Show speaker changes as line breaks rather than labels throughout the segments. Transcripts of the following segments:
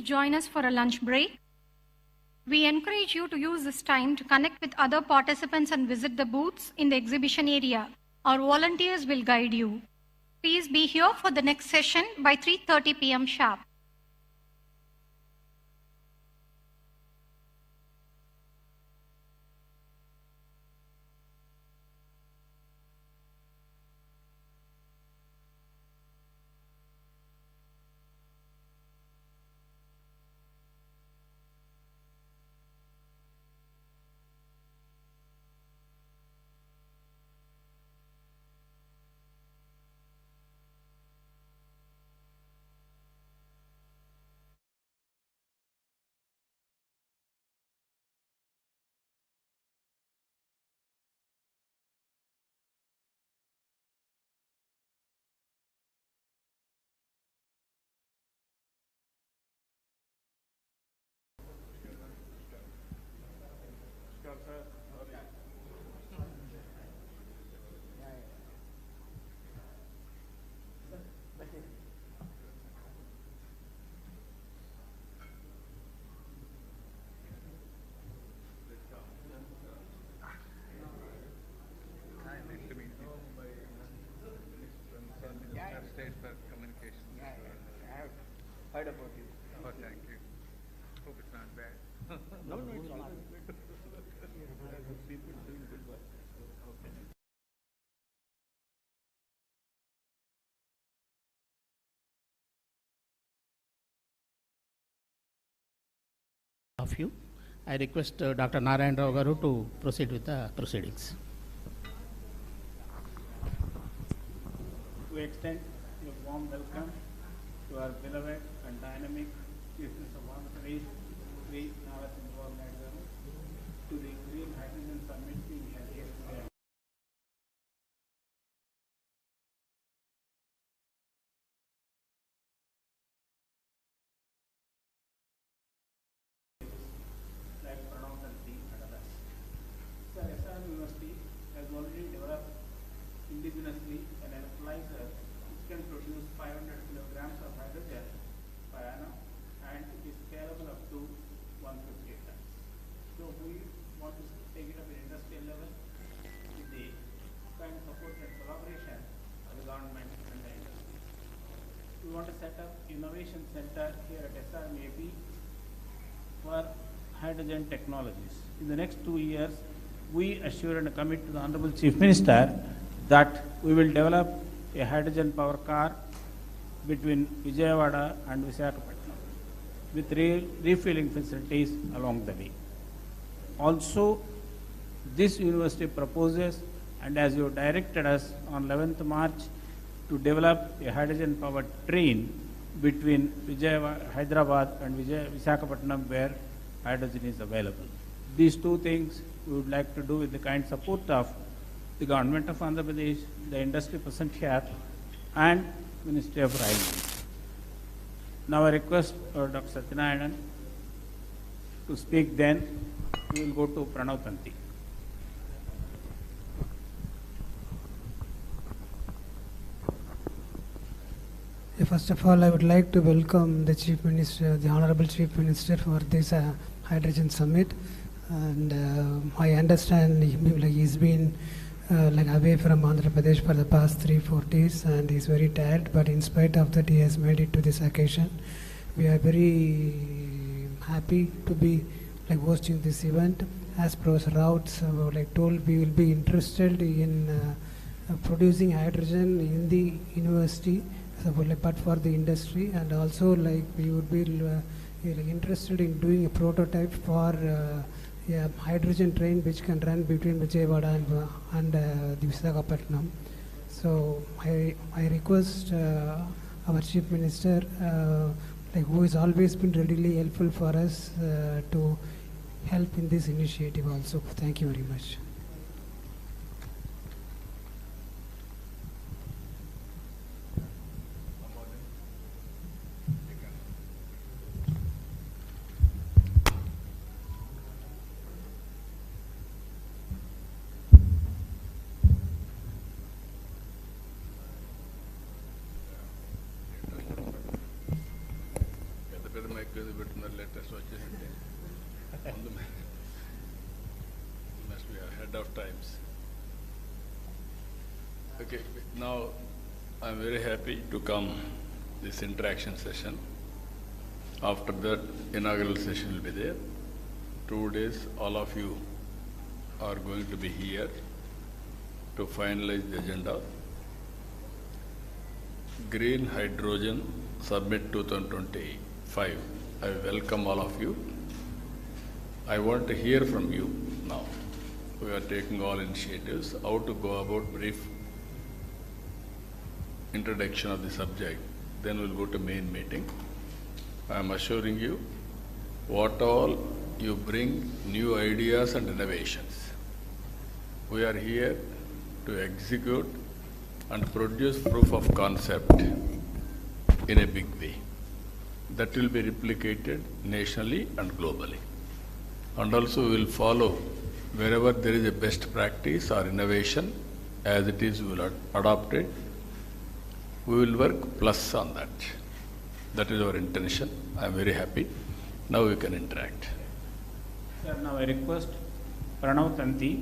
join us for a lunch break. We encourage you to use this time to connect with other participants and visit the booths in the exhibition area. Our volunteers will guide you. Please be here for the next session by 3:30 p.m. sharp.
Heard about you.
Oh, thank you. Hope it's not bad.
No, it's all good. People doing good work. Of you, I request Dr. Narayan Rao Garu to proceed with the proceedings.
We extend a warm welcome to our beloved and dynamic Chief Minister of Andhra Pradesh, Sri Nara Chandrababu Naidu garu, to the Green Hydrogen Summit being held here today. Like Hon'ble and others. Sir, SRM University has already developed indigenously an electrolyzer which can produce 500 kilograms of hydrogen per annum, and it is scalable up to 150 tons. So we want to take it up at industrial level with the kind of support and collaboration of the government and the industry. We want to set up innovation center here at SRM for hydrogen technologies. In the next 2 years, we assure and commit to the Honorable Chief Minister that we will develop a hydrogen power car between Vijayawada and Visakhapatnam with refueling facilities along the way. Also, this university proposes, and as you directed us on 11th March, to develop a hydrogen powered train between Hyderabad and Visakhapatnam where hydrogen is available. These two things we would like to do with the kind support of the government of Andhra Pradesh, the industry present here, and Ministry of Railways. Now I request Dr. Satyanarayan to speak, then we will go to Pranav Tanti.
First of all, I would like to welcome the Chief Minister, the Honorable Chief Minister, for this Hydrogen Summit. And I understand he's been away from Andhra Pradesh for the past 3-4 days, and he's very tired. But in spite of that, he has made it to this occasion. We are very happy to be hosting this event. As Professor Raut told, we will be interested in producing hydrogen in the university, but for the industry, and also we would be interested in doing a prototype for a hydrogen train which can run between Vijayawada and the Visakhapatnam. So I request our Chief Minister, who has always been readily helpful for us, to help in this initiative also. Thank you very much.
Mic ఏదో పెట్టున్నారు latest వచ్చేసింటే ముందు must be ahead of times. Okay, now I'm very happy to come this interaction session. After that, inaugural session will be there. 2 days, all of you are going to be here to finalize the agenda. Green Hydrogen Summit 2025. I welcome all of you. I want to hear from you now. We are taking all initiatives, how to go about brief introduction of the subject. Then we'll go to main meeting. I am assuring you, what all you bring new ideas and innovations. We are here to execute and produce proof of concept in a big way. That will be replicated nationally and globally. And also we will follow wherever there is a best practice or innovation, as it is, we will adopt it. We will work plus on that. That is our intention. I am very happy. Now we can interact.
Sir, now I request Pranav Tanti,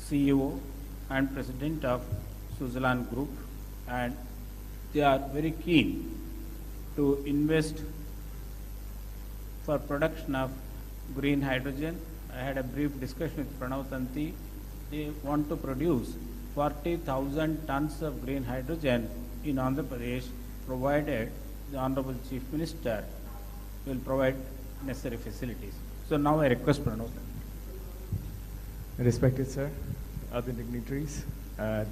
CEO and President of Switzerland Group, and they are very keen to invest for production of green hydrogen. I had a brief discussion with Pranav Tanti. They want to produce 40,000 tons of green hydrogen in Andhra Pradesh, provided the Honorable Chief Minister will provide necessary facilities. So now I request Pranav Tanti.
Respected sir, other dignitaries,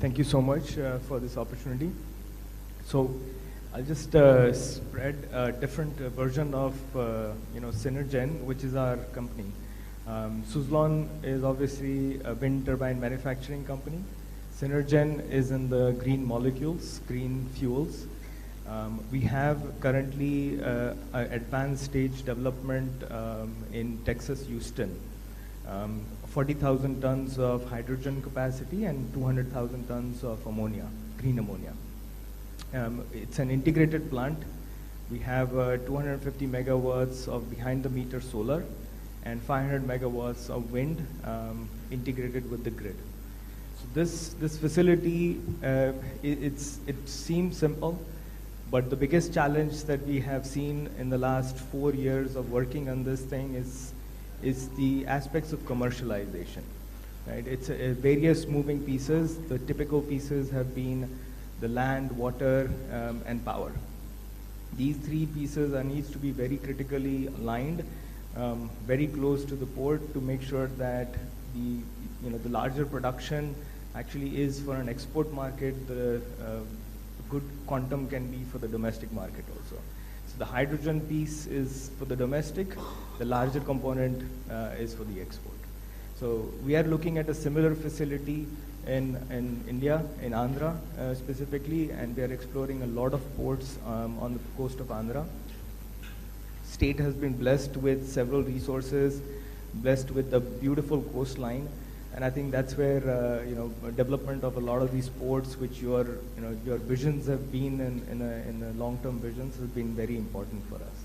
thank you so much for this opportunity. So I'll just spread a different version of Synergen, which is our company. Suzlon is obviously a wind turbine manufacturing company. Synergen is in the green molecules, green fuels. We have currently advanced stage development in Texas, Houston. 40,000 tons of hydrogen capacity and 200,000 tons of ammonia, green ammonia. It's an integrated plant. We have 250 megawatts of behind the meter solar and 500 megawatts of wind integrated with the grid. So this facility, it seems simple, but the biggest challenge that we have seen in the last 4 years of working on this thing is the aspects of commercialization. Right? It's various moving pieces. The typical pieces have been the land, water, and power. These 3 pieces needs to be very critically aligned, very close to the port to make sure that the larger production actually is for an export market. The good quantum can be for the domestic market also. So the hydrogen piece is for the domestic, the larger component is for the export. So we are looking at a similar facility in India, in Andhra specifically, and we are exploring a lot of ports on the coast of Andhra. State has been blessed with several resources, blessed with the beautiful coastline, and I think that's where development of a lot of these ports, which your visions have been in the long-term visions, has been very important for us.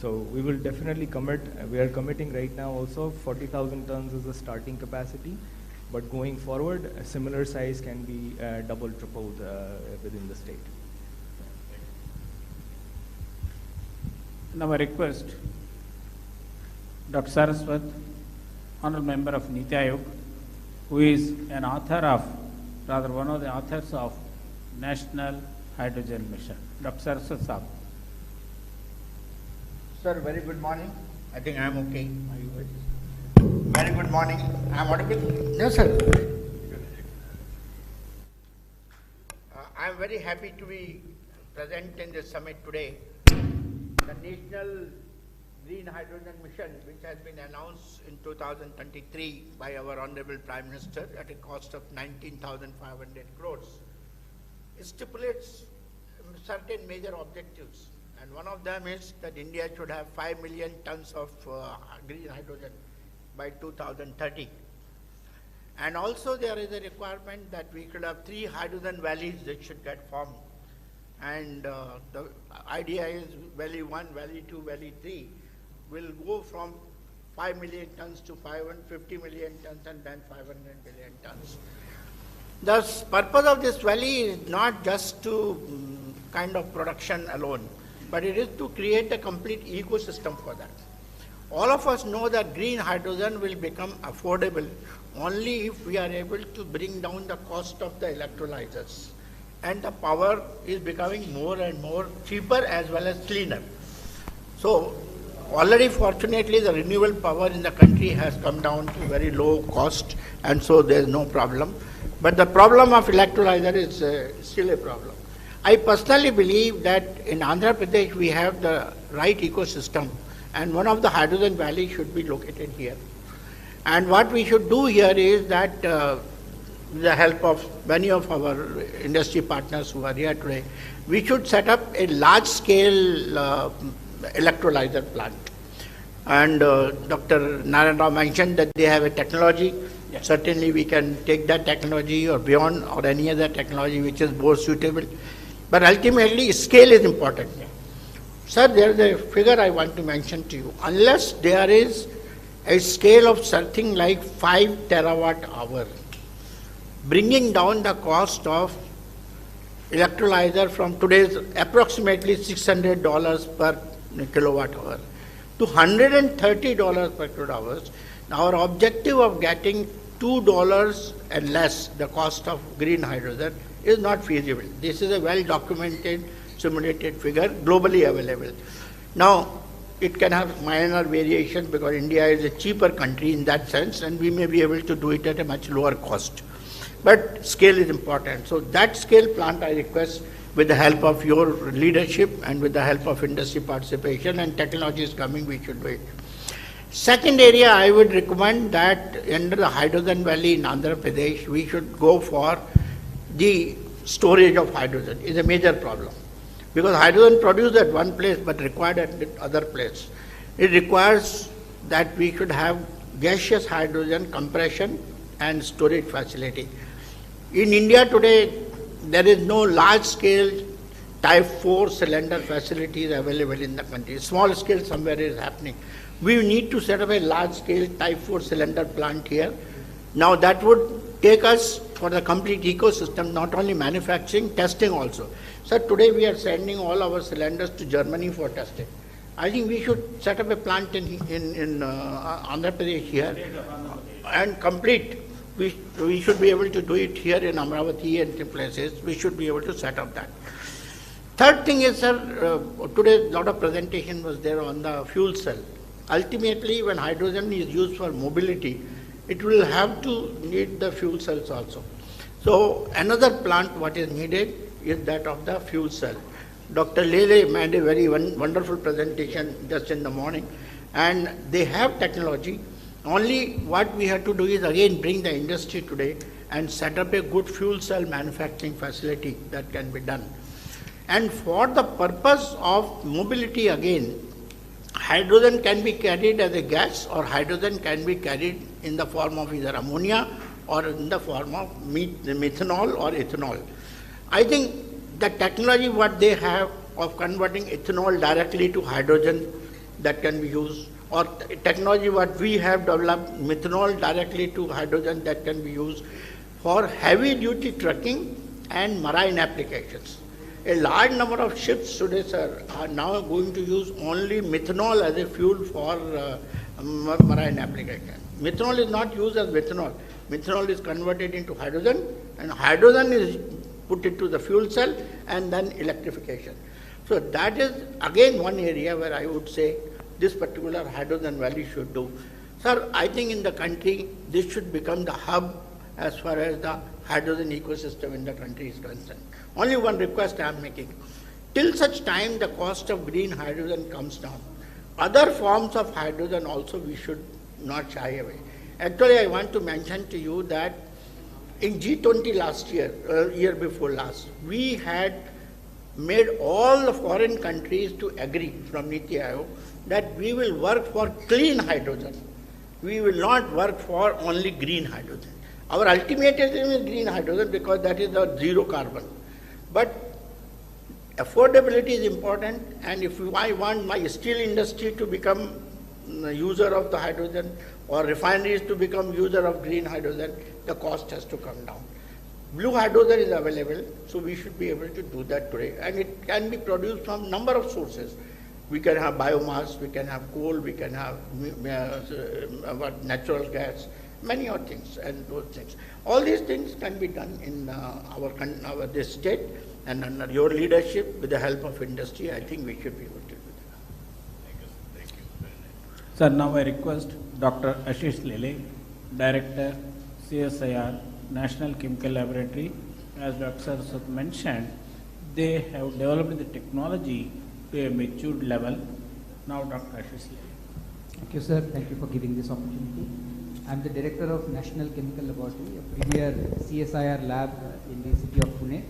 So we will definitely commit. We are committing right now also 40,000 tons is the starting capacity, but going forward, a similar size can be double, tripled within the state.
Now I request Dr. Saraswat, Honorable Member of Niti Aayog, who is an author of, rather one of the authors of National Hydrogen Mission. Dr. Saraswat Saab.
Sir, very good morning. I think I am okay. Are you good? Very good morning. I am audible? Yes, sir. I am very happy to be present in this summit today. The National Green Hydrogen Mission, which has been announced in 2023 by our Honorable Prime Minister at a cost of 19,500 crores, it stipulates certain major objectives. And one of them is that India should have 5 million tons of green hydrogen by 2030. And also there is a requirement that we should have 3 hydrogen valleys that should get formed. and the idea is Valley 1, Valley 2, Valley 3 will go from 5 million tons to 550 million tons and then 500 million tons. The purpose of this valley is not just to kind of production alone, but it is to create a complete ecosystem for that. All of us know that green hydrogen will become affordable only if we are able to bring down the cost of the electrolyzers. And the power is becoming more and more cheaper as well as cleaner. So already fortunately the renewable power in the country has come down to very low cost, and so there is no problem. But the problem of electrolyzer is still a problem. I personally believe that in Andhra Pradesh we have the right ecosystem, and one of the hydrogen valleys should be located here. And what we should do here is that with the help of many of our industry partners who are here today, we should set up a large-scale electrolyzer plant. And Dr. Narayan Rao mentioned that they have a technology. Yes. Certainly we can take that technology or beyond, or any other technology which is more suitable. But ultimately, scale is important. Yeah. Sir, there is a figure I want to mention to you. Unless there is a scale of something like 5 terawatt hour, bringing down the cost of electrolyzer from today's approximately $600 per kilowatt hour to $130 per kilowatt hour, our objective of getting $2 and less the cost of green hydrogen is not feasible. This is a well-documented, simulated figure, globally available. Now, it can have minor variation because India is a cheaper country in that sense, and we may be able to do it at a much lower cost. But scale is important. So that scale plant I request, with the help of your leadership and with the help of industry participation and technology is coming, we should do it. Second area, I would recommend that under the hydrogen valley in Andhra Pradesh, we should go for the storage of hydrogen. Is a major problem. Because hydrogen produced at one place but required at other place. It requires that we should have gaseous hydrogen compression and storage facility. In India today, there is no large-scale type 4 cylinder facilities available in the country. Small scale somewhere is happening. We need to set up a large-scale type 4 cylinder plant here. Now that would take us for the complete ecosystem, not only manufacturing, testing also. So today we are sending all our cylinders to Germany for testing. I think we should set up a plant in Andhra Pradesh here and complete. We should be able to do it here in Amaravati and places. We should be able to set up that. Third thing is, sir, today a lot of presentation was there on the fuel cell. Ultimately, when hydrogen is used for mobility, it will have to need the fuel cells also. So another plant what is needed is that of the fuel cell. Dr. Lele made a very wonderful presentation just in the morning, and they have technology. Only what we have to do is again bring the industry today and set up a good fuel cell manufacturing facility that can be done. And for the purpose of mobility again, hydrogen can be carried as a gas, or hydrogen can be carried in the form of either ammonia or in the form of methanol or ethanol. I think the technology what they have of converting ethanol directly to hydrogen that can be used, or technology what we have developed, methanol directly to hydrogen that can be used for heavy duty trucking and marine applications. A large number of ships today, sir, are now going to use only methanol as a fuel for marine application. Methanol is not used as methanol. Methanol is converted into hydrogen, and hydrogen is put into the fuel cell and then electrification. So that is again one area where I would say this particular hydrogen valley should do. Sir, I think in the country, this should become the hub as far as the hydrogen ecosystem in the country is concerned. Only one request I am making. Till such time the cost of green hydrogen comes down, other forms of hydrogen also we should not shy away. Actually, I want to mention to you that in G20 last year, year before last, we had made all the foreign countries to agree from Niti Aayog that we will work for clean hydrogen. We will not work for only green hydrogen. Our ultimate aim is green hydrogen because that is the zero carbon. But affordability is important, and if I want my steel industry to become user of the hydrogen or refineries to become user of green hydrogen, the cost has to come down. Blue hydrogen is available, so we should be able to do that today, and it can be produced from number of sources. We can have biomass, we can have coal, we can have natural gas, many other things, and those things. All these things can be done in this state, and under your leadership, with the help of industry, I think we should be able to do that.
Thank you.
Sir, now I request Dr. Ashish Lele, Director, CSIR, National Chemical Laboratory. As Dr. Saraswat mentioned, they have developed the technology to a matured level. Now, Dr. Ashish Lele.
Thank you, sir. Thank you for giving this opportunity. I am the Director of National Chemical Laboratory, a premier CSIR lab in the city of Pune.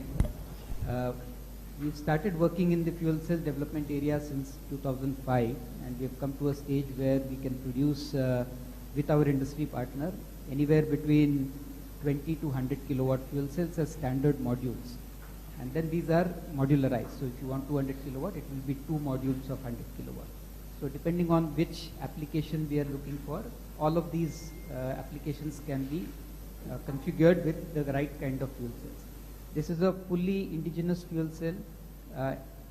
We've started working in the fuel cell development area since 2005, and we have come to a stage where we can produce with our industry partner anywhere between 20 to 100 kilowatt fuel cells as standard modules. And then these are modularized. So if you want 200 kilowatt, it will be 2 modules of 100 kilowatt. So depending on which application we are looking for, all of these applications can be configured with the right kind of fuel cells. This is a fully indigenous fuel cell.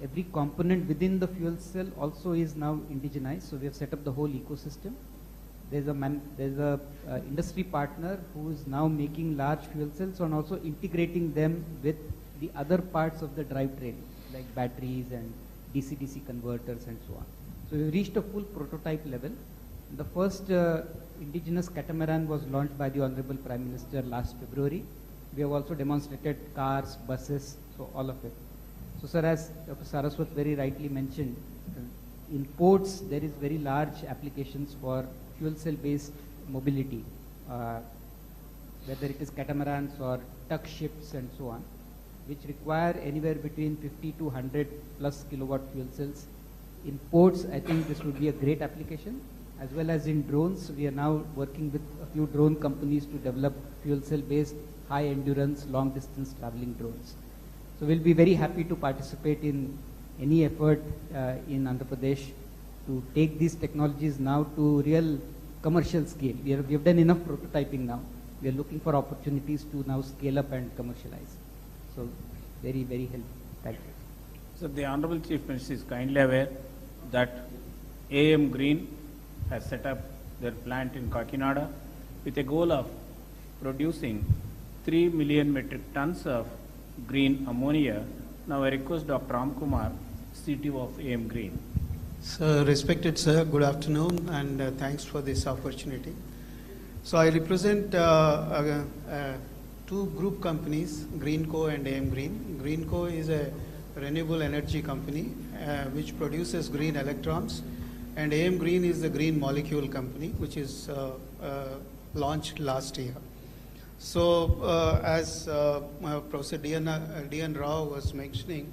Every component within the fuel cell also is now indigenized. So we have set up the whole ecosystem. There's a industry partner who is now making large fuel cells and also integrating them with the other parts of the drivetrain, like batteries and DC-DC converters and so on. So we've reached a full prototype level. The first indigenous catamaran was launched by the Honorable Prime Minister last February. We have also demonstrated cars, buses, so all of it. So sir, as Dr. Saraswat very rightly mentioned, in ports there is very large applications for fuel cell based mobility, whether it is catamarans or tug ships and so on, which require anywhere between 50 to 100 plus kilowatt fuel cells. In ports, I think this would be a great application, as well as in drones. We are now working with a few drone companies to develop fuel cell based high endurance, long distance traveling drones. So we'll be very happy to participate in any effort in Andhra Pradesh to take these technologies now to real commercial scale. We have done enough prototyping now. We are looking for opportunities to now scale up and commercialize. So very, very helpful. Thank you.
So the Honorable Chief Minister is kindly aware that AM Green has set up their plant in Kakinada with a goal of producing 3 million metric tons of green ammonia. Now I request Dr. Ramkumar, CTO of AM Green.
So, respected sir, good afternoon, and thanks for this opportunity. So I represent two group companies, Greenco and AM Green. Greenco is a renewable energy company which produces green electrons, and AM Green is the green molecule company which is launched last year. So as Professor D.N. Rao was mentioning,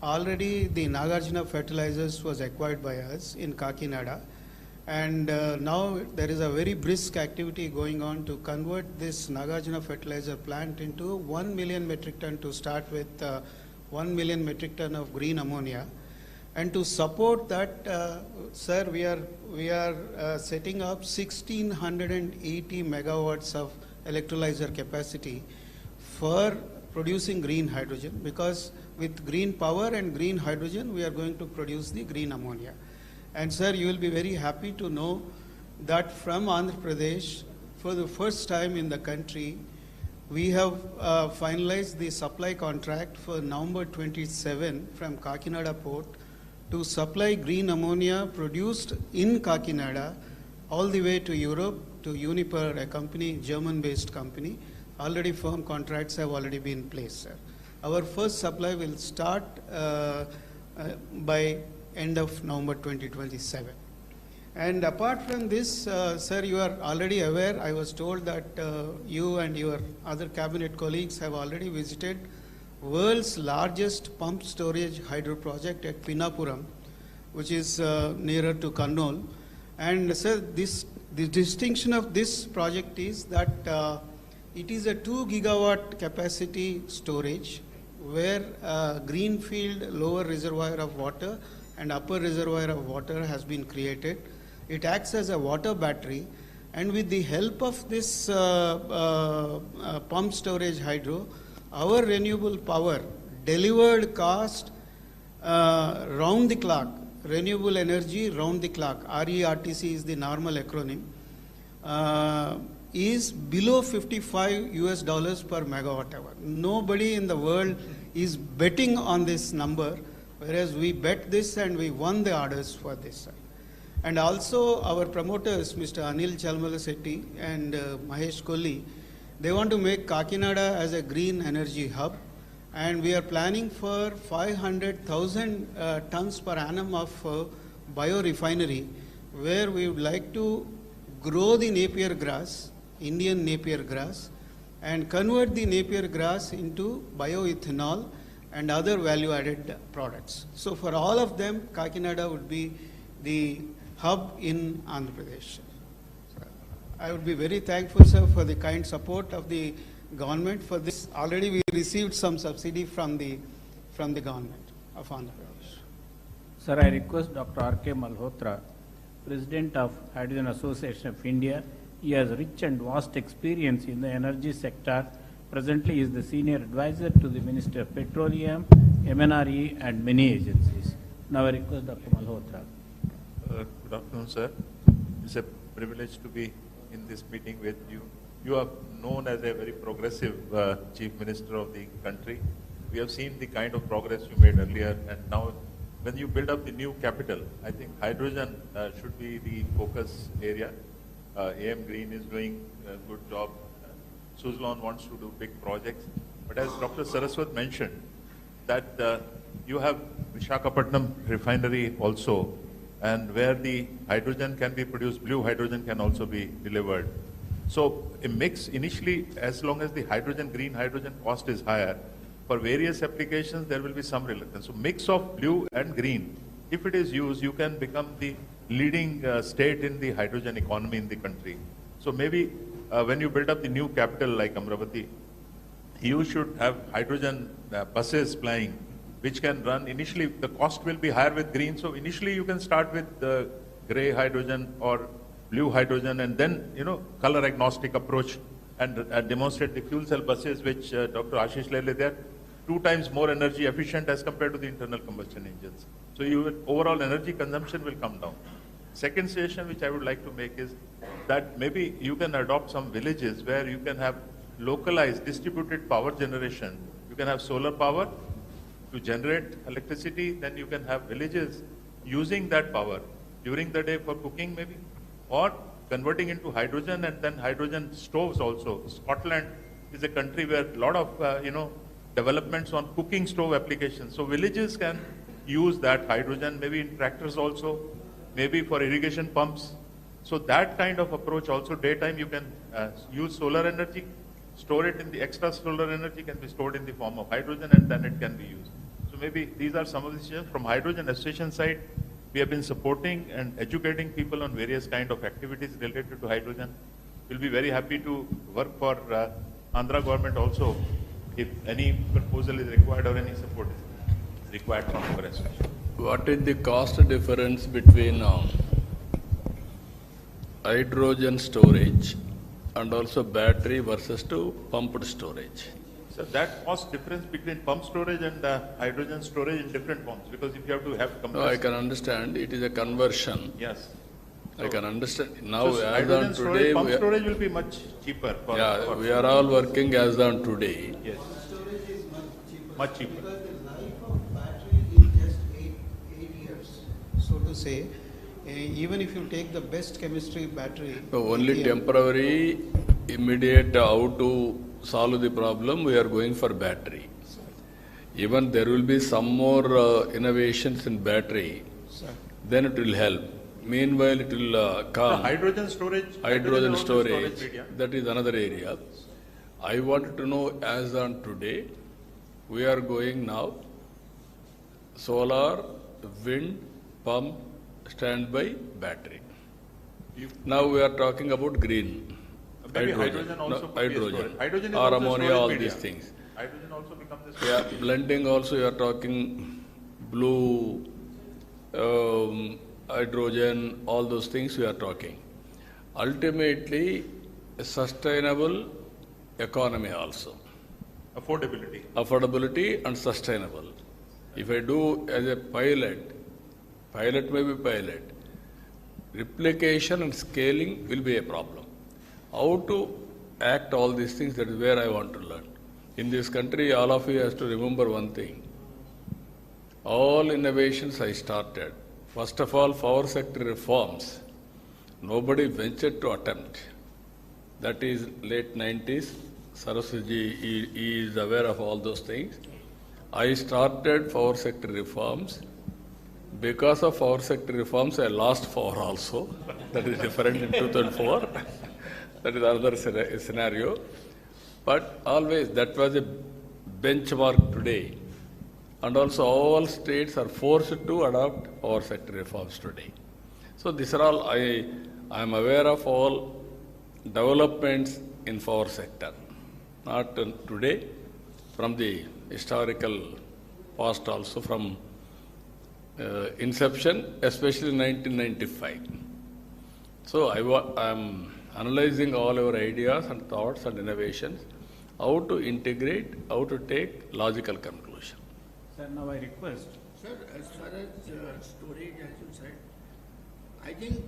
already the Nagarjuna Fertilizers was acquired by us in Kakinada, and now there is a very brisk activity going on to convert this Nagarjuna Fertilizer plant into 1 million metric ton to start with 1 million metric ton of green ammonia. And to support that, sir, we are setting up 1680 megawatts of electrolyzer capacity for producing green hydrogen, because with green power and green hydrogen we are going to produce the green ammonia. And sir, you will be very happy to know that from Andhra Pradesh, for the first time in the country, we have finalized the supply contract for November 27 from Kakinada port to supply green ammonia produced in Kakinada all the way to Europe to Uniper, a company, German-based company. Already firm contracts have already been placed, sir. Our first supply will start by end of November 2027. And apart from this, sir, you are already aware, I was told that you and your other cabinet colleagues have already visited world's largest pump storage hydro project at Pinnapuram, which is nearer to Kannur. And sir, the distinction of this project is that it is a 2 gigawatt capacity storage, where greenfield lower reservoir of water and upper reservoir of water has been created. It acts as a water battery, and with the help of this pump storage hydro, our renewable power delivered cost round the clock, renewable energy round the clock, RERTC is the normal acronym, is below $55 per megawatt hour. Nobody in the world is betting on this number, whereas we bet this and we won the orders for this. And also our promoters, Mr. Anil Chalmalasetti and Mahesh Kolli, they want to make Kakinada as a green energy hub, and we are planning for 500,000 tons per annum of biorefinery, where we would like to grow the Napier grass, Indian Napier grass, and convert the Napier grass into bioethanol and other value-added products. So for all of them, Kakinada would be the hub in Andhra Pradesh. I would be very thankful, sir, for the kind support of the government for this. Already we received some subsidy from the government of Andhra Pradesh.
Sir, I request Dr. R.K. Malhotra, President of Hydrogen Association of India. He has rich and vast experience in the energy sector. Presently, he is the senior advisor to the Minister of Petroleum, MNRE, and many agencies. Now I request Dr. Malhotra.
Good afternoon, sir. It's a privilege to be in this meeting with you. You are known as a very progressive Chief Minister of the country. We have seen the kind of progress you made earlier, and now when you build up the new capital, I think hydrogen should be the focus area. AM Green is doing a good job. Suzlon wants to do big projects. But as Dr. Saraswat mentioned, that you have Visakhapatnam refinery also, and where the hydrogen can be produced, blue hydrogen can also be delivered. So a mix initially, as long as the hydrogen, green hydrogen cost is higher, for various applications there will be some reluctance. So mix of blue and green, if it is used, you can become the leading state in the hydrogen economy in the country. So maybe when you build up the new capital like Amaravati, you should have hydrogen buses plying, which can run. Initially, the cost will be higher with green. So initially, you can start with the gray hydrogen or blue hydrogen, and then, color agnostic approach and demonstrate the fuel cell buses, which Dr. Ashish Lele, they are 2 times more energy efficient as compared to the internal combustion engines. So your overall energy consumption will come down. Second suggestion which I would like to make is that maybe you can adopt some villages where you can have localized distributed power generation. You can have solar power to generate electricity, then you can have villages using that power during the day for cooking maybe, or converting into hydrogen, and then hydrogen stoves also. Scotland is a country where a lot of, developments on cooking stove applications. So villages can use that hydrogen, maybe in tractors also, maybe for irrigation pumps. So that kind of approach also, daytime you can use solar energy, store it in the extra solar energy can be stored in the form of hydrogen, and then it can be used. So maybe these are some of the suggestions. From hydrogen association side, we have been supporting and educating people on various kind of activities related to hydrogen. We'll be very happy to work for Andhra government also if any proposal is required or any support is required from our association.
What is the cost difference between hydrogen storage and also battery versus to pumped storage?
So that cost difference between pump storage and hydrogen storage in different forms, because if you have to have compressed...
No, I can understand. It is a conversion.
Yes.
I can understand. Now,
so
as
hydrogen
on
storage,
today...
pump storage will be much cheaper.
We are all working as on today.
Yes.
Storage is
much cheaper.
Because the life of battery is just 8 years. So to say, even if you take the best chemistry battery...
So only temporary, immediate, how to solve the problem, we are going for battery. Even there will be some more innovations in battery, then it will help. Meanwhile, it will come.
Hydrogen storage.
Hydrogen storage, that is another area. I want to know, as on today, we are going now solar, wind, pump, standby, battery. Now we are talking about green.
Maybe hydrogen also
hydrogen
hydrogen is
or
also
ammonia,
storage
all
media.
these things.
hydrogen also becomes this.
Yeah, blending also you are talking blue, hydrogen, all those things we are talking. Ultimately, a sustainable economy also.
Affordability.
Affordability and sustainable. If I do as a pilot may be pilot, replication and scaling will be a problem. How to act all these things, that is where I want to learn. In this country, all of you have to remember one thing. All innovations I started, first of all, power sector reforms, nobody ventured to attempt. That is late 90s. Saraswati is aware of all those things. I started power sector reforms. Because of power sector reforms, I lost power also. That is different in 2004. That is another scenario. But always that was a benchmark today. And also all states are forced to adopt power sector reforms today. So these are all, I am aware of all developments in power sector. Not today, from the historical past also, from inception, especially 1995. So I am analyzing all our ideas and thoughts and innovations, how to integrate, how to take logical conclusion.
Sir, now I request.
Sir, as far as storage, as you said, I think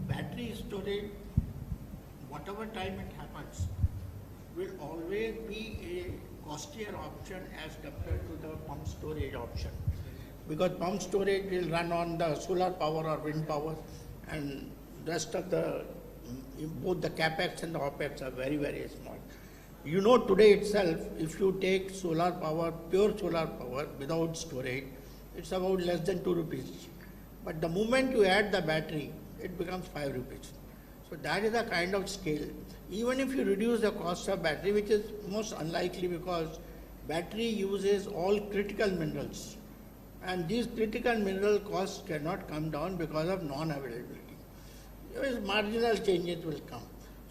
battery storage, whatever time it happens, will always be a costlier option as compared to the pump storage option. Because pump storage will run on the solar power or wind power, and rest of the, both the capex and the opex are very, very small. You know, today itself, if you take solar power, pure solar power without storage, it's about less than 2 rupees. But the moment you add the battery, it becomes 5 rupees. So that is the kind of scale. Even if you reduce the cost of battery, which is most unlikely because battery uses all critical minerals, and these critical mineral costs cannot come down because of non-availability. Marginal changes will come.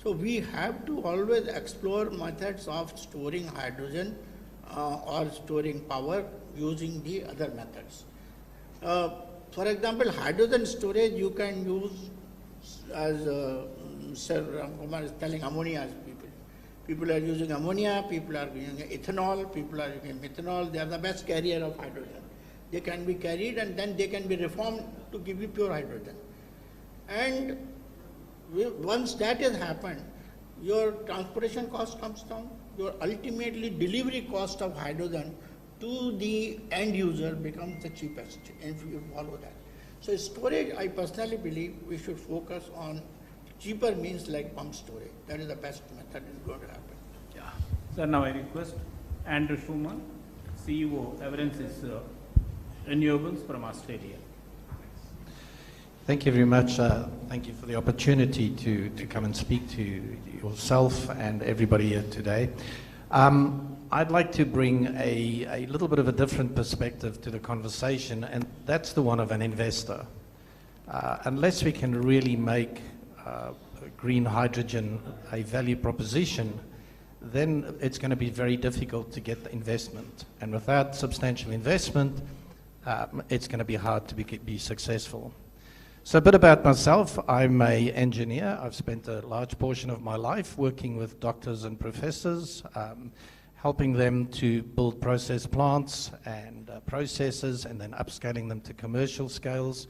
So we have to always explore methods of storing hydrogen or storing power using the other methods. For example, hydrogen storage you can use as Sir Ramkumar is telling, ammonia as people. People are using ammonia, people are using ethanol, people are using methanol. They are the best carrier of hydrogen. They can be carried and then they can be reformed to give you pure hydrogen. And once that has happened, your transportation cost comes down, your ultimately delivery cost of hydrogen to the end user becomes the cheapest, if you follow that. So storage, I personally believe we should focus on cheaper means like pump storage. That is the best method is going to happen.
Yeah. Sir, now I request Andrew Schumann, CEO, Everensis Renewables from Australia.
Thank you very much. Thank you for the opportunity to come and speak to yourself and everybody here today. I'd like to bring a little bit of a different perspective to the conversation, and that's the one of an investor. Unless we can really make green hydrogen a value proposition, then it's going to be very difficult to get the investment. And without substantial investment, it's going to be hard to be successful. So a bit about myself. I'm an engineer. I've spent a large portion of my life working with doctors and professors, helping them to build process plants and processes and then upscaling them to commercial scales.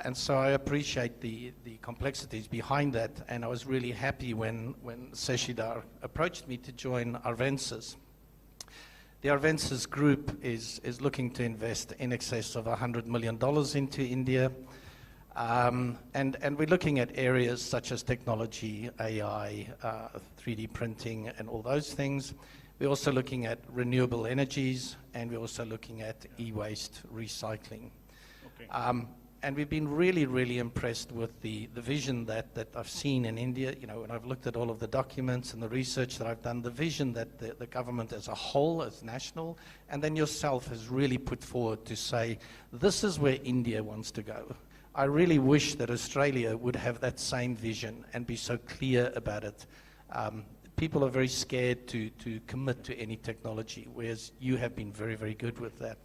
And so I appreciate the complexities behind that, and I was really happy when Seshidhar approached me to join Arvensis. The Arvensis group is looking to invest in excess of $100 million into India. And we're looking at areas such as technology, AI, 3D printing, and all those things. We're also looking at renewable energies, and we're also looking at e-waste recycling. Okay. And we've been really, really impressed with the vision that I've seen in India. You know, when I've looked at all of the documents and the research that I've done, the vision that the government as a whole, as national, and then yourself has really put forward to say, this is where India wants to go. I really wish that Australia would have that same vision and be so clear about it. people are very scared to commit to any technology, whereas you have been very, very good with that.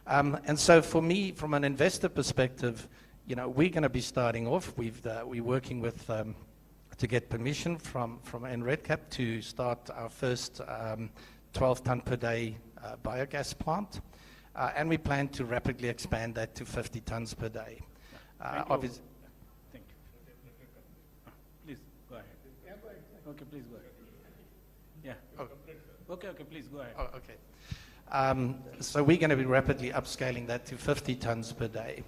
And so for me, from an investor perspective, you know, we're going to be starting off. We're working with to get permission from NRedCap to start our first 12 ton per day biogas plant, and we plan to rapidly expand that to 50 tons per day. Obviously,
thank you. Please go ahead. Yeah, go ahead. Okay, please go ahead. Yeah. Oh. Okay, please go ahead.
Oh, okay. So we're going to be rapidly upscaling that to 50 tons per day.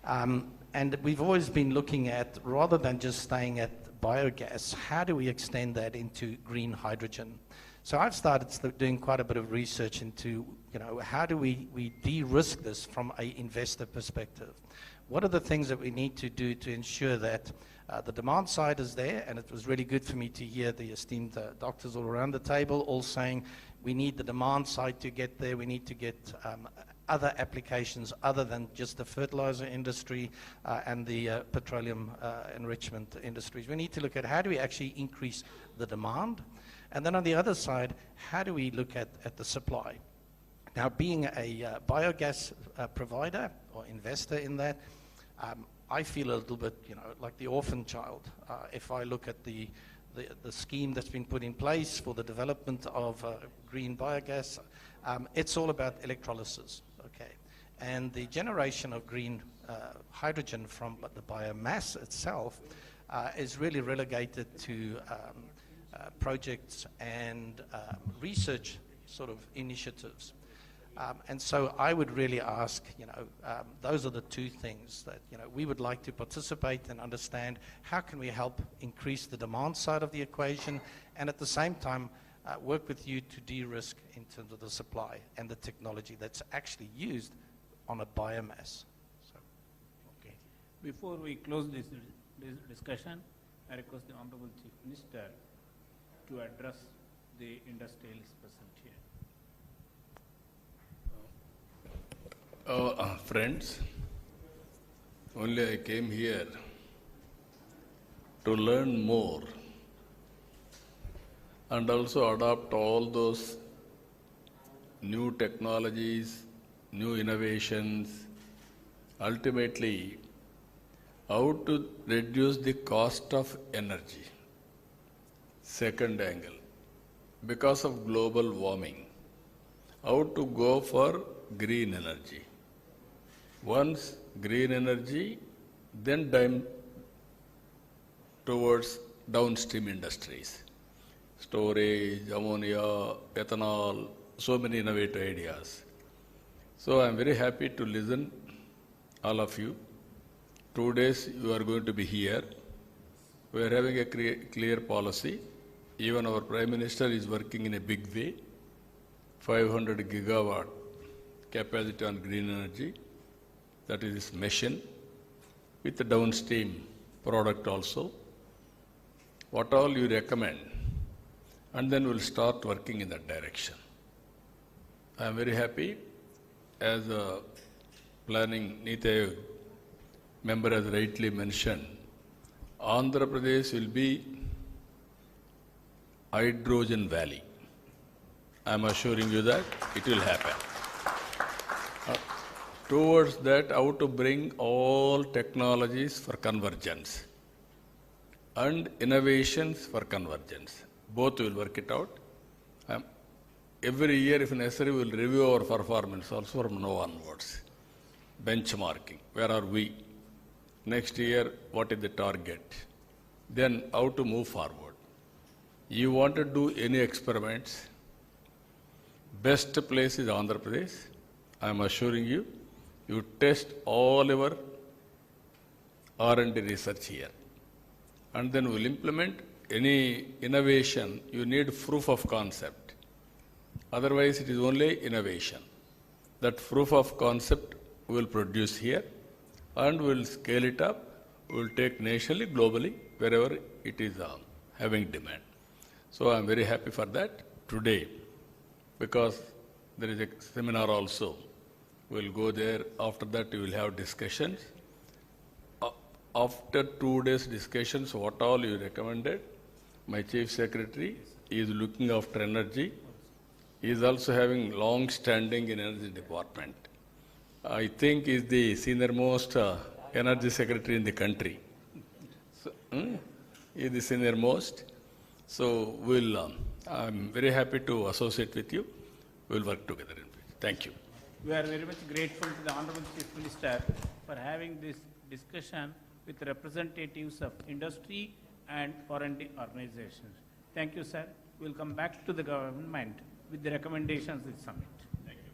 And we've always been looking at, rather than just staying at biogas, how do we extend that into green hydrogen? So I've started doing quite a bit of research into, you know, how do we de-risk this from an investor perspective? What are the things that we need to do to ensure that the demand side is there? And it was really good for me to hear the esteemed doctors all around the table all saying we need the demand side to get there. We need to get other applications other than just the fertilizer industry and the petroleum enrichment industries. We need to look at how do we actually increase the demand, and then on the other side, how do we look at the supply? Now, being a biogas provider or investor in that, I feel a little bit, you know, like the orphan child. If I look at the scheme that's been put in place for the development of green biogas, it's all about electrolysis, okay? And the generation of green hydrogen from the biomass itself is really relegated to projects and research sort of initiatives. And so I would really ask, you know, those are the two things that, you know, we would like to participate and understand how can we help increase the demand side of the equation, and at the same time work with you to de-risk in terms of the supply and the technology that's actually used on a biomass. So,
okay. Before we close this discussion, I request the Honorable Chief Minister to address the industrialists present here.
Friends, only I came here to learn more and also adopt all those new technologies, new innovations, ultimately how to reduce the cost of energy. Second angle, because of global warming, how to go for green energy. Once green energy, then towards downstream industries. Storage, ammonia, ethanol, so many innovative ideas. So I am very happy to listen all of you. 2 days you are going to be here. We are having a clear policy. Even our Prime Minister is working in a big way. 500 gigawatt capacity on green energy. That is his mission, with the downstream product also. What all you recommend, and then we'll start working in that direction. I am very happy, as a planning Niti Aayog member has rightly mentioned, Andhra Pradesh will be hydrogen valley. I am assuring you that it will happen. Towards that, how to bring all technologies for convergence and innovations for convergence. Both will work it out. Every year, if necessary, we will review our performance also from now onwards. Benchmarking, where are we? Next year, what is the target? Then how to move forward. You want to do any experiments, best place is Andhra Pradesh. I am assuring you, you test all your R&D research here. And then we'll implement any innovation. You need proof of concept. Otherwise, it is only innovation. That proof of concept we will produce here, and we will scale it up. We will take nationally, globally, wherever it is having demand. So I am very happy for that today, because there is a seminar also. We will go there. After that, we will have discussions. After 2 days discussions, what all you recommended, my Chief Secretary He is looking after energy. He is also having long standing in energy department. I think he is the senior most energy secretary in the country. So, he is the senior most. So I'm very happy to associate with you. We'll work together in future. Thank you.
We are very much grateful to the Honorable Chief Minister for having this discussion with representatives of industry and foreign organizations. Thank you, sir. We'll come back to the government with the recommendations of the summit. Thank you.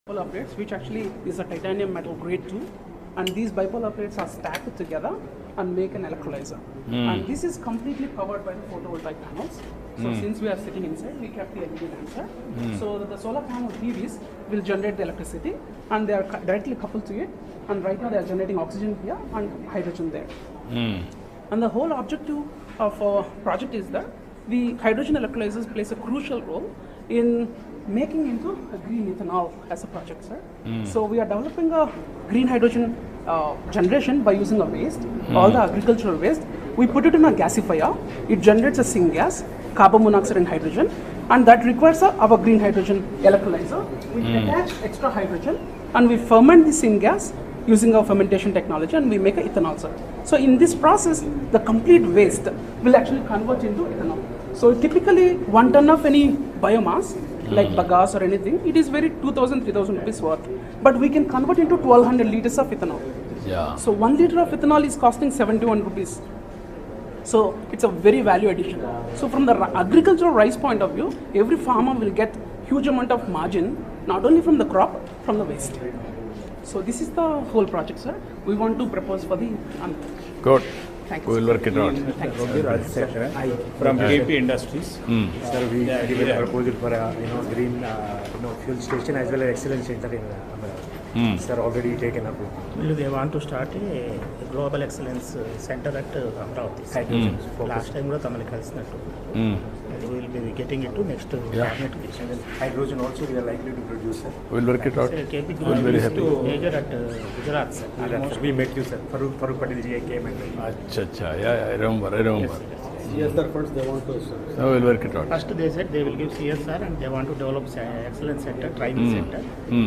bipolar plates, which actually is a titanium metal grade 2, and these bipolar plates are stacked together and make an electrolyzer. And this is completely covered by the photovoltaic panels. So since we are sitting inside, we kept the LED lamps. So that the solar panel PVs will generate the electricity, and they are directly coupled to it. And right now they are generating oxygen here and hydrogen there. And the whole objective of our project is that the hydrogen electrolyzers plays a crucial role in making into a green ethanol as a project, sir. So we are developing a green hydrogen generation by using a waste, all the agricultural waste. We put it in a gasifier. It generates a syngas, carbon monoxide and hydrogen, and that requires our green hydrogen electrolyzer. We attach extra hydrogen and we ferment the syngas using our fermentation technology, and we make an ethanol, sir. So in this process, the complete waste will actually convert into ethanol. So typically 1 ton of any biomass, like bagasse or anything, it is very 2,000, 3,000 rupees worth. But we can convert into 1,200 liters of ethanol.
Yeah.
So 1 liter of ethanol is costing 71 rupees. So it's a very value addition. So from the agricultural rice point of view, every farmer will get huge amount of margin, not only from the crop, from the waste. So this is the whole project, sir. We want to propose for the
Good.
Thank you.
We will work it out.
From KP Industries.
Sir, we given a proposal for a green fuel station as well as excellence center in Amaravati. Sir, already taken up.
They want to start a global excellence center at Amaravati. Last time we Tamil Kalsinattu. We will be getting it to next cabinet.
Hydrogen also we are likely to produce, sir.
We will work it out.
KP
We will very happy.
major at Gujarat, sir.
We met you, sir. Farooq Patel ji came and
Acha. Yeah, I remember.
CSR funds they want to, sir.
No, we will work it out.
First they said they will give CSR and they want to develop excellence center, training center.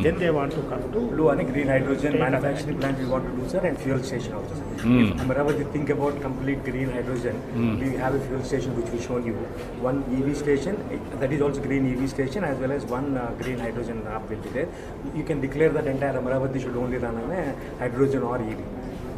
Then they want to come to
blue and green hydrogen manufacturing plant we want to do, sir, and fuel station also, sir. If Amaravati think about complete green hydrogen, we have a fuel station which we shown you. One EV station, that is also green EV station, as well as one green hydrogen hub will be there. You can declare that entire Amaravati should only run on a hydrogen or EV.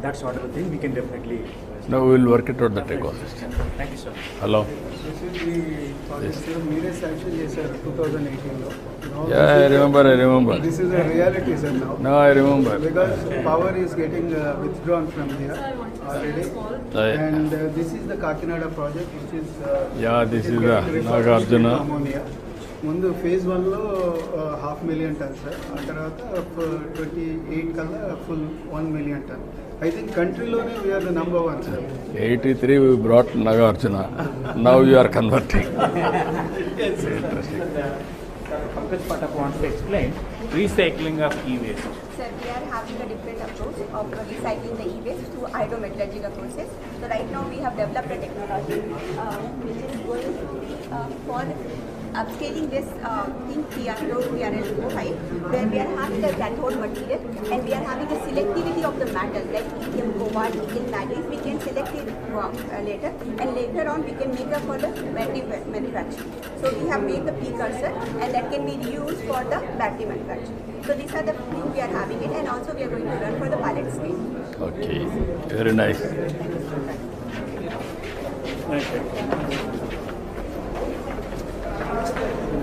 That sort of a thing we can definitely.
No, we will work it out, the ecosystem.
Thank you, sir.
Hello.
This is the project, sir. Meere sanction is 2018 law.
Yeah, I remember.
This is a reality, sir, now.
No, I remember.
Because power is getting withdrawn from here already. And this is the Kakinada project, which is...
this is the Nagarjuna.
Ammonia. ముందు phase 1 లో 500,000 tons, sir. ఆ తర్వాత 28 కల్లా full 1 million ton. I think countryలోనే we are the number 1, sir.
83 we brought Nagarjuna. Now you are converting.
Interesting. Pankaj Patak wants to explain recycling of e-waste.
Sir, we are having a different approach of recycling the e-waste through hydrometallurgical process. So right now we have developed a technology which is going to be for upscaling this thing TRL5, where we are having a cathode material and we are having a selectivity of the metal like lithium, cobalt, nickel, manganese. We can select it later, and later on we can make up for the battery manufacturing. So we have made the precursor, and that can be reused for the battery manufacturing. So these are the things we are having it, and also we are going to run for the pilot scale.
Okay, very nice.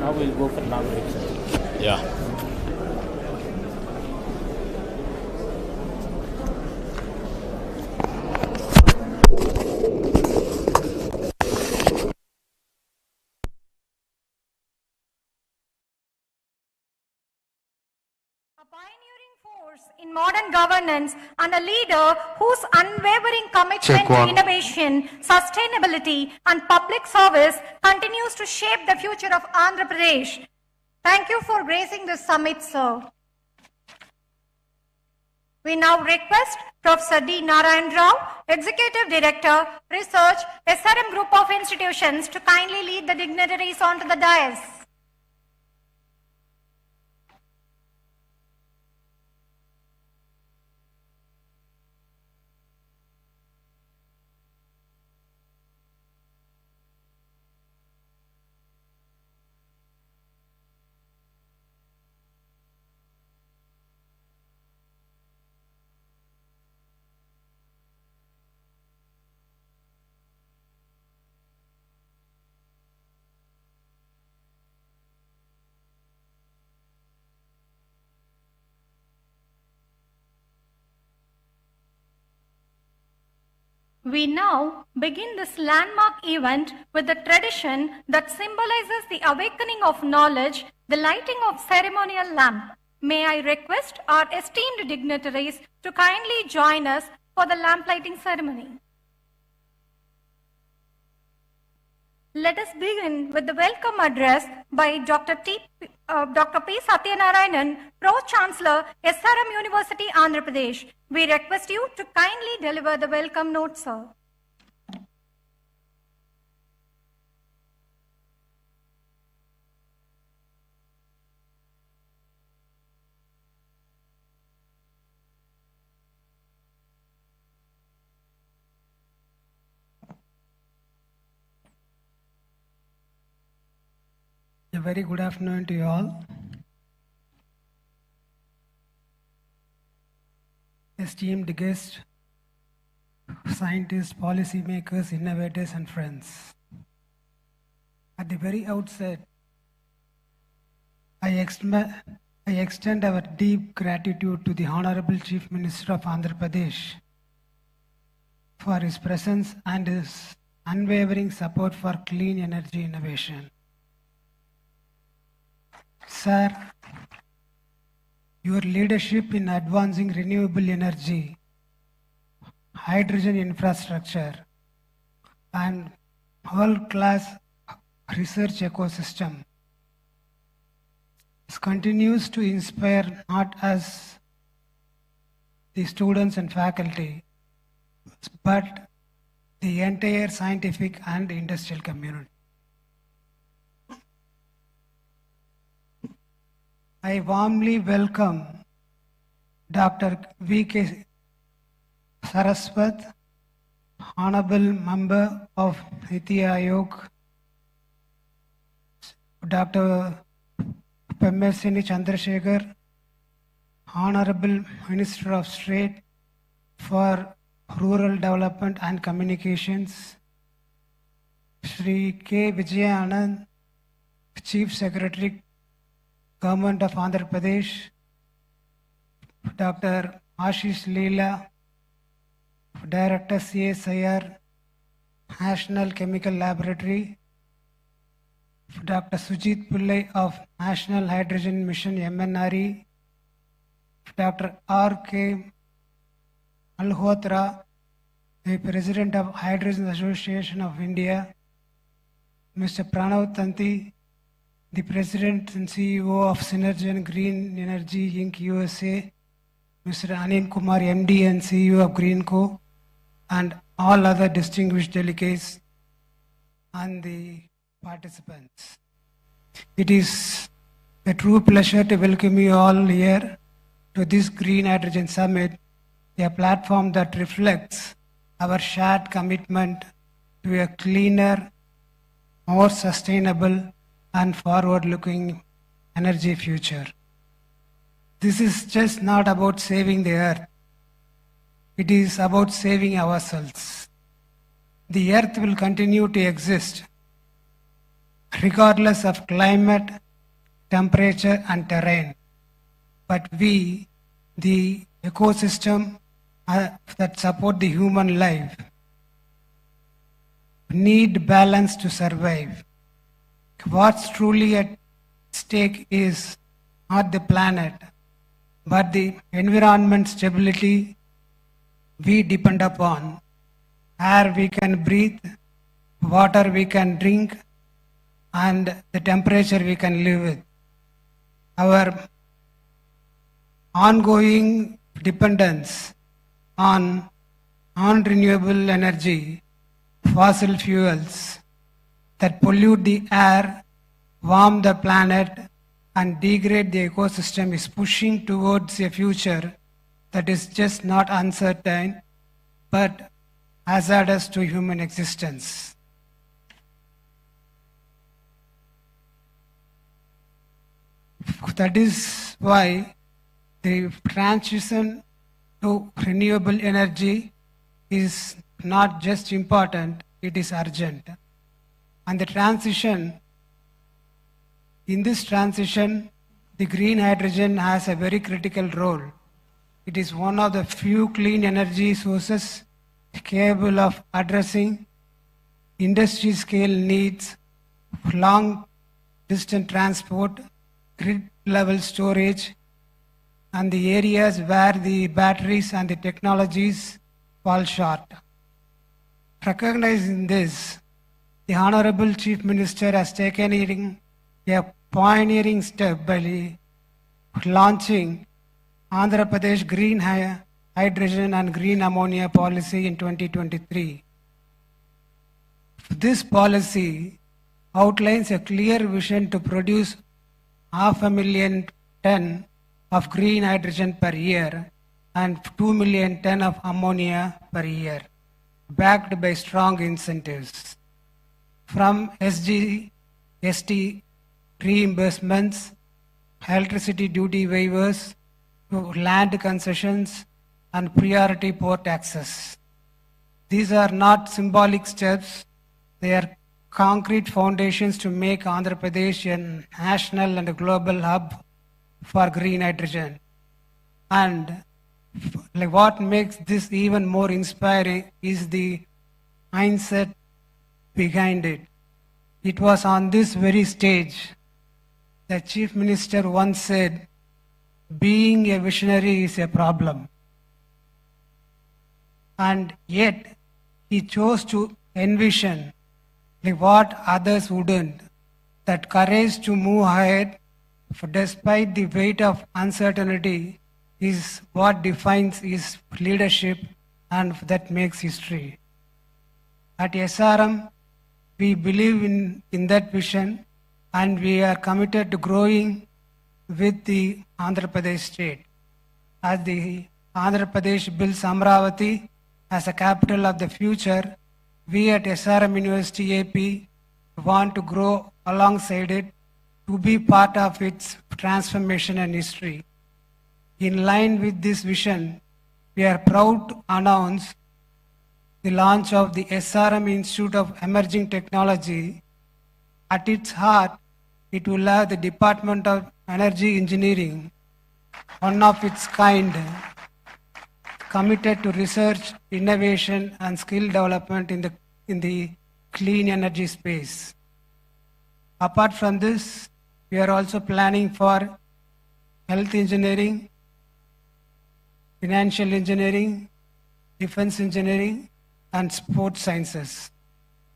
Now we'll go for non-fiction.
Yeah.
In modern governance and a leader whose unwavering commitment to innovation, sustainability and public service continues to shape the future of Andhra Pradesh. Thank you for gracing this summit, sir. We now request Professor D. Narayan Rao, Executive Director, Research, SRM Group of Institutions, to kindly lead the dignitaries onto the dais. We now begin this landmark event with the tradition that symbolizes the awakening of knowledge, the lighting of ceremonial lamp. May I request our esteemed dignitaries to kindly join us for the lamp lighting ceremony. Let us begin with the welcome address by Dr. P. Satyanarayanan, Pro-Chancellor, SRM University, Andhra Pradesh. We request you to kindly deliver the welcome note, sir.
A very good afternoon to you all. Esteemed guests, scientists, policymakers, innovators, and friends. At the very outset, I extend our deep gratitude to the Honorable Chief Minister of Andhra Pradesh for his presence and his unwavering support for clean energy innovation. Sir, your leadership in advancing renewable energy, hydrogen infrastructure, and world-class research ecosystem continues to inspire not us, the students and faculty, but the entire scientific and industrial community. I warmly welcome Dr. V.K. Saraswat, Honorable Member of Niti Aayog, Dr. Pemmersini Chandrasekhar, Honorable Minister of State for Rural Development and Communications, Shri K. Vijaya Anand, Chief Secretary, Government of Andhra Pradesh, Dr. Ashish Leela, Director CSIR, National Chemical Laboratory, Dr. Sujit Pillai of National Hydrogen Mission MNRE, Dr. R.K. Malhotra, the President of Hydrogen Association of India, Mr. Pranav Tanti, the President and CEO of Synergen Green Energy Inc. USA, Mr. Anil Kumar, MD and CEO of Greenco, and all other distinguished delegates and the participants. It is a true pleasure to welcome you all here to this Green Hydrogen Summit, a platform that reflects our shared commitment to a cleaner, more sustainable, and forward-looking energy future. This is just not about saving the earth. It is about saving ourselves. The earth will continue to exist regardless of climate, temperature, and terrain. But we, the ecosystem that support the human life, need balance to survive. What's truly at stake is not the planet, but the environment stability we depend upon, air we can breathe, water we can drink, and the temperature we can live with. Our ongoing dependence on non-renewable energy, fossil fuels that pollute the air, warm the planet, and degrade the ecosystem is pushing towards a future that is just not uncertain, but hazardous to human existence. That is why the transition to renewable energy is not just important, it is urgent. And in this transition, the green hydrogen has a very critical role. It is one of the few clean energy sources capable of addressing industry scale needs, long distance transport, grid level storage, and the areas where the batteries and the technologies fall short. Recognizing this, the Honorable Chief Minister has taken a pioneering step by launching Andhra Pradesh Green Hydrogen and Green Ammonia policy in 2023. This policy outlines a clear vision to produce 500,000 tons of green hydrogen per year and 2 million tons of ammonia per year, backed by strong incentives. From ST reimbursements, electricity duty waivers, to land concessions and priority port access. These are not symbolic steps, they are concrete foundations to make Andhra Pradesh a national and a global hub for green hydrogen. And what makes this even more inspiring is the mindset behind it. It was on this very stage the Chief Minister once said, being a visionary is a problem. And yet, he chose to envision what others wouldn't. That courage to move ahead despite the weight of uncertainty is what defines his leadership and that makes history. At SRM, we believe in that vision and we are committed to growing with the Andhra Pradesh state. As the Andhra Pradesh builds Amaravati as a capital of the future, we at SRM University AP want to grow alongside it to be part of its transformation and history. In line with this vision, we are proud to announce the launch of the SRM Institute of Emerging Technology. At its heart, it will have the Department of Energy Engineering, one of its kind, committed to research, innovation, and skill development in the clean energy space. Apart from this, we are also planning for health engineering, financial engineering, defense engineering, and sports sciences.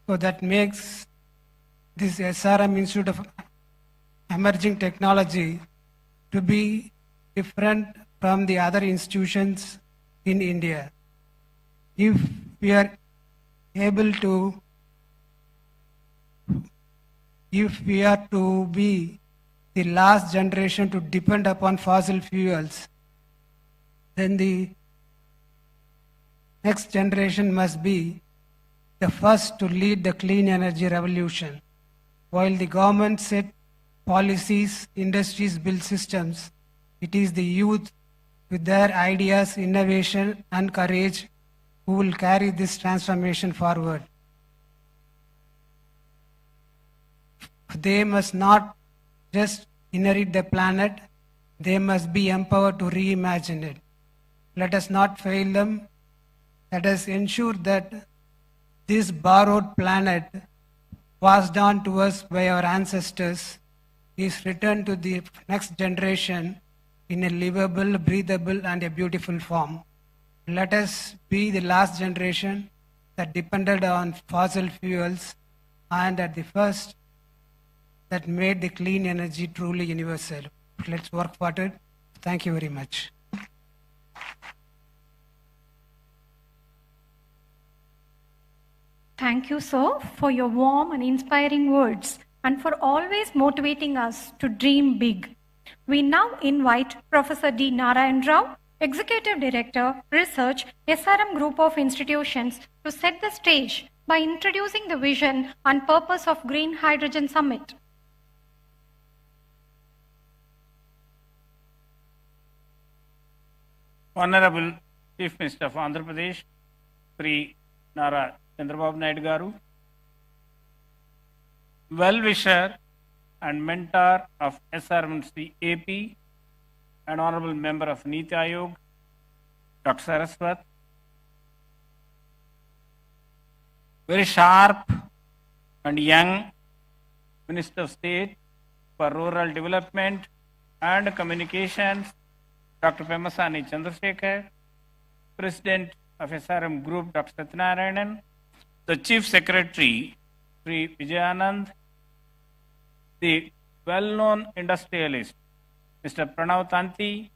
So that makes this SRM Institute of Emerging Technology to be different from the other institutions in India. If we are able to, if we are to be the last generation to depend upon fossil fuels, then the next generation must be the first to lead the clean energy revolution. While the government set policies, industries build systems, it is the youth with their ideas, innovation, and courage who will carry this transformation forward. They must not just inherit the planet, they must be empowered to reimagine it. Let us not fail them. Let us ensure that this borrowed planet passed on to us by our ancestors is returned to the next generation in a livable, breathable, and a beautiful form. Let us be the last generation that depended on fossil fuels and at the first that made the clean energy truly universal. Let's work for it. Thank you very much.
Thank you, sir, for your warm and inspiring words and for always motivating us to dream big. We now invite Professor D. Narayan Rao, Executive Director, Research, SRM Group of Institutions, to set the stage by introducing the vision and purpose of Green Hydrogen Summit.
Honorable Chief Minister of Andhra Pradesh, Sri Nara Chandrababu Naidu Garu, well-wisher and mentor of SRM AP, and Honorable Member of Niti Ayog, Dr. Saraswat,
very sharp and young Minister of State for Rural Development and Communications, Dr. Pemasani Chandrasekhar, President of SRM Group, Dr. Satyanarayanan, the Chief Secretary, Sri Vijayanand, the well-known industrialist, Mr. Pranav Tanti,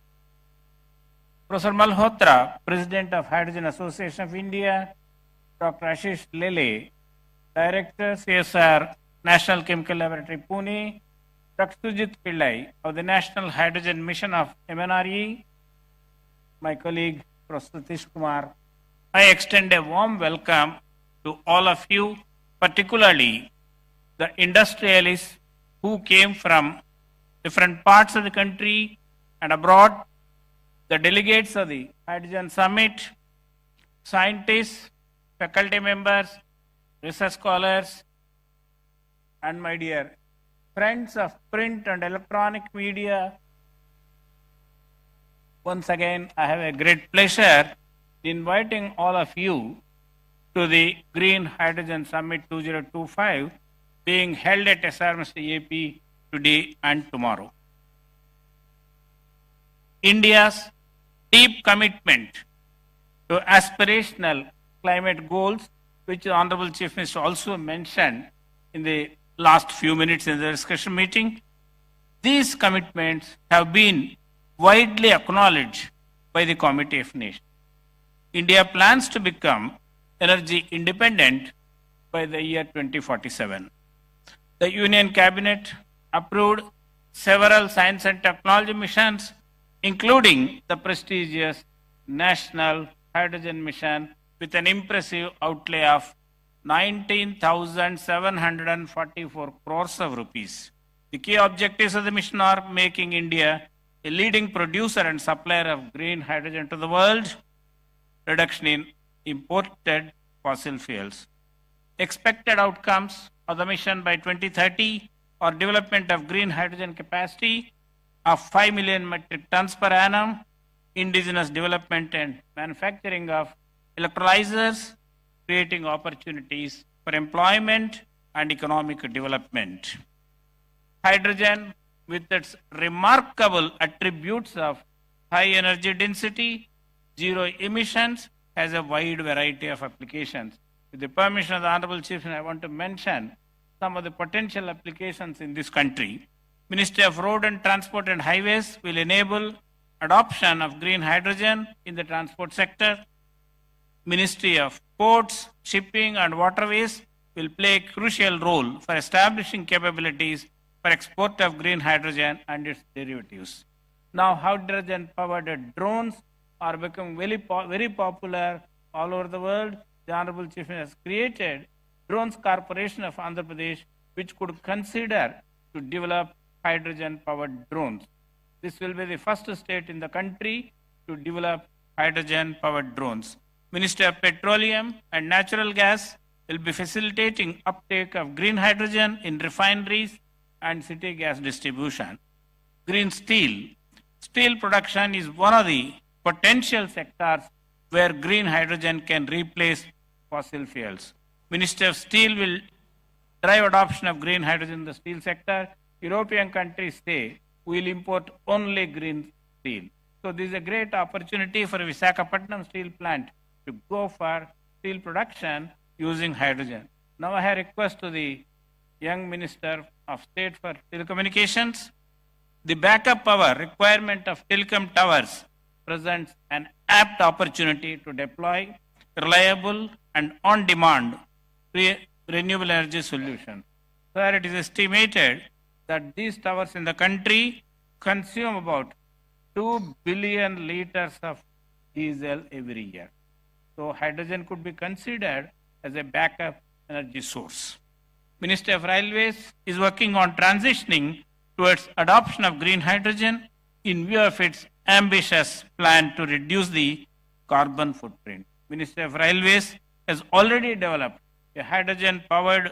Professor Malhotra, President of Hydrogen Association of India, Dr. Ashish Lele, Director, CSR, National Chemical Laboratory, Pune, Dr. Sujit Pillai of the National Hydrogen Mission of MNRE, my colleague, Professor Satish Kumar. I extend a warm welcome to all of you, particularly the industrialists who came from different parts of the country and abroad, the delegates of the Hydrogen Summit, scientists, faculty members, research scholars, and my dear friends of print and electronic media. Once again, I have a great pleasure in inviting all of you to the Green Hydrogen Summit 2025 being held at SRM AP today and tomorrow. India's deep commitment to aspirational climate goals, which the Honorable Chief Minister also mentioned in the last few minutes in the discussion meeting, these commitments have been widely acknowledged by the Committee of Nations. India plans to become energy independent by the year 2047. The Union Cabinet approved several science and technology missions, including the prestigious National Hydrogen Mission with an impressive outlay of 19,744 crores of rupees. The key objectives of the mission are making India a leading producer and supplier of green hydrogen to the world, reduction in imported fossil fuels. Expected outcomes of the mission by 2030 are development of green hydrogen capacity of 5 million metric tons per annum, indigenous development and manufacturing of electrolyzers, creating opportunities for employment and economic development. Hydrogen, with its remarkable attributes of high energy density, zero emissions, has a wide variety of applications. With the permission of the Honorable Chief, I want to mention some of the potential applications in this country. Ministry of Road and Transport and Highways will enable adoption of green hydrogen in the transport sector. Ministry of Ports, Shipping and Waterways will play a crucial role for establishing capabilities for export of green hydrogen and its derivatives. Now, hydrogen-powered drones are becoming very popular all over the world. The Honorable Chief Minister has created Drones Corporation of Andhra Pradesh, which could consider to develop hydrogen-powered drones. This will be the first state in the country to develop hydrogen-powered drones. Ministry of Petroleum and Natural Gas will be facilitating uptake of green hydrogen in refineries and city gas distribution. Green steel. Steel production is one of the potential sectors where green hydrogen can replace fossil fuels. Ministry of Steel will drive adoption of green hydrogen in the steel sector. European countries say we will import only green steel. So this is a great opportunity for Visakhapatnam steel plant to go for steel production using hydrogen. Now I have a request to the young Minister of State for Telecommunications. The backup power requirement of telecom towers presents an apt opportunity to deploy reliable and on-demand renewable energy solutions. Where it is estimated that these towers in the country consume about 2 billion liters of diesel every year. So hydrogen could be considered as a backup energy source. Ministry of Railways is working on transitioning towards adoption of green hydrogen in view of its ambitious plan to reduce the carbon footprint. Ministry of Railways has already developed a hydrogen-powered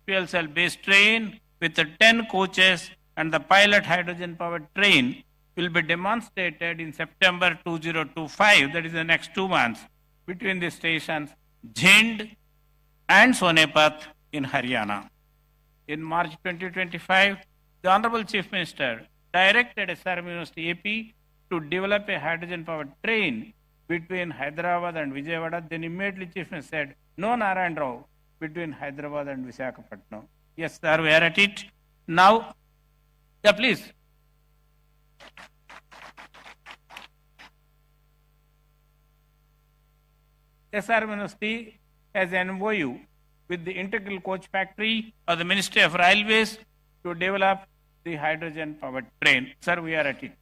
fuel cell-based train with the 10 coaches, and the pilot hydrogen-powered train will be demonstrated in September 2025, that is the next 2 months, between the stations Jhind and Sonepat in Haryana. In March 2025, the Honorable Chief Minister directed SRM University AP to develop a hydrogen-powered train between Hyderabad and Vijayawada. Then immediately Chief Minister said, no Narayan Rao between Hyderabad and Visakhapatnam. Yes, sir, we are at it. Now, yeah, please. SRM University has an MOU with the Integral Coach Factory of the Ministry of Railways to develop the hydrogen-powered train. Sir, we are at it,